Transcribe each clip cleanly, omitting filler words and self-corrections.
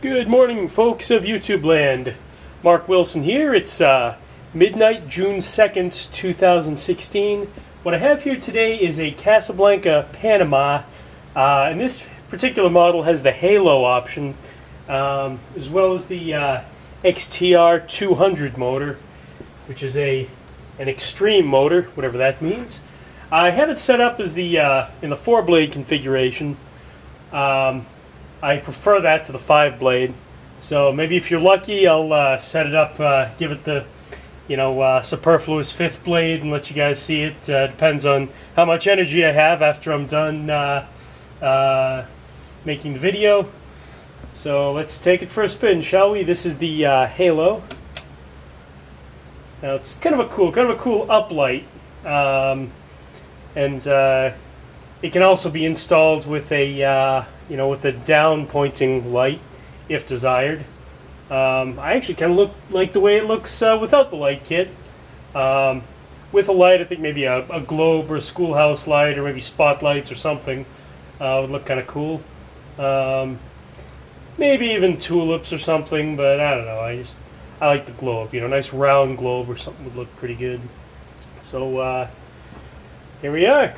Good morning, folks of YouTube land. Mark Wilson here. It's midnight, June 2nd, 2016. What I have here today is a Casablanca Panama, and this particular model has the Halo option, as well as the XTR 200 motor, which is an extreme motor, whatever that means. I have it set up as the in the 4-blade configuration. I prefer that to the 5-blade. So maybe if you're lucky, I'll set it up, give it the, superfluous 5th blade and let you guys see it. Depends on how much energy I have after I'm done making the video. So let's take it for a spin, shall we? This is the Halo. Now it's kind of a cool uplight, and it can also be installed with a with a down pointing light if desired. I actually kind of like the way it looks without the light kit. With a light, I think maybe a globe or a schoolhouse light or maybe spotlights or something would look kind of cool. Maybe even tulips or something, but I don't know. I like the globe. A nice round globe or something would look pretty good. So here we are.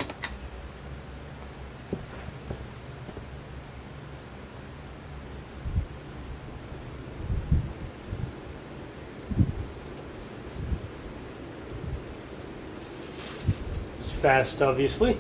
It's fast, obviously.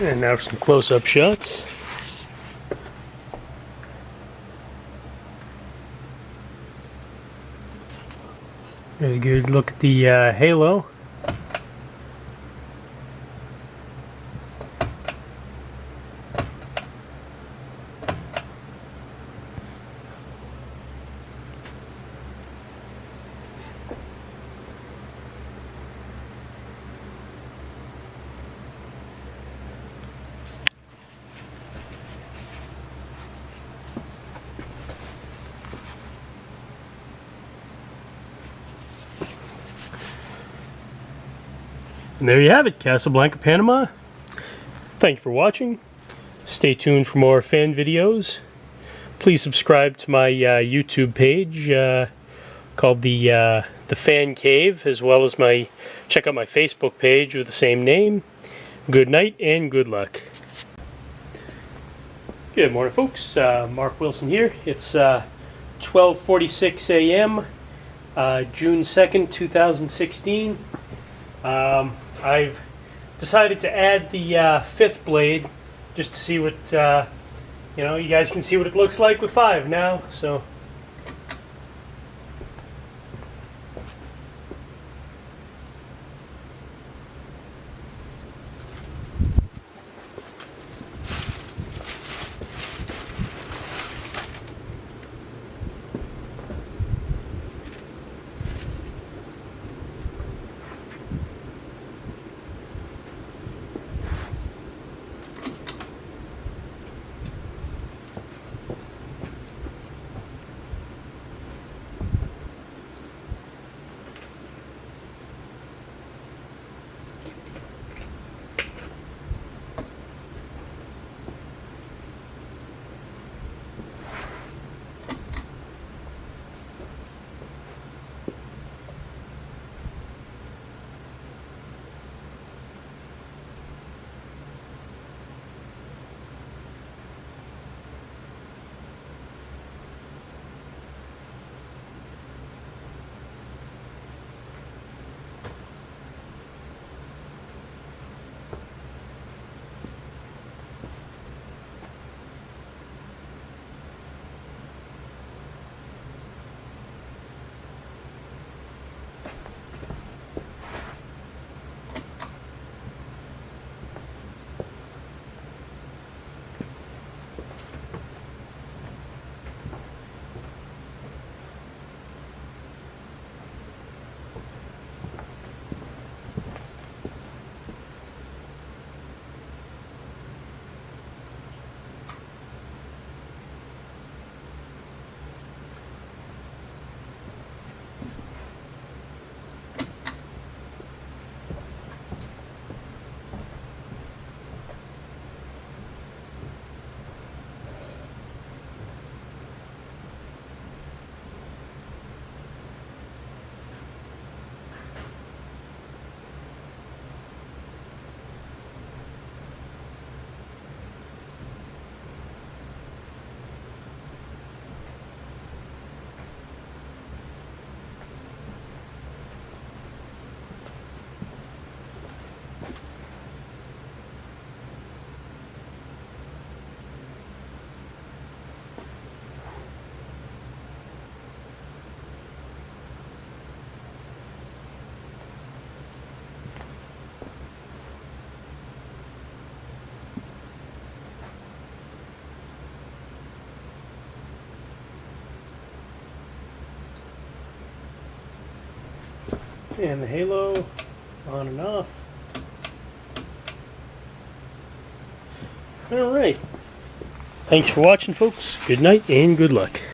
And now for some close-up shots. There's a good look at the halo. And there you have it, Casablanca Panama. Thank you for watching. Stay tuned for more fan videos. Please subscribe to my YouTube page called the Fan Cave, as well as check out my Facebook page with the same name. Good night and good luck. Good morning, folks. Mark Wilson here. It's 12:46 a.m. June 2nd, 2016. I've decided to add the fifth blade just to see what, you guys can see what it looks like with five now, so. And the halo on and off. Alright. Thanks for watching, folks. Good night and good luck.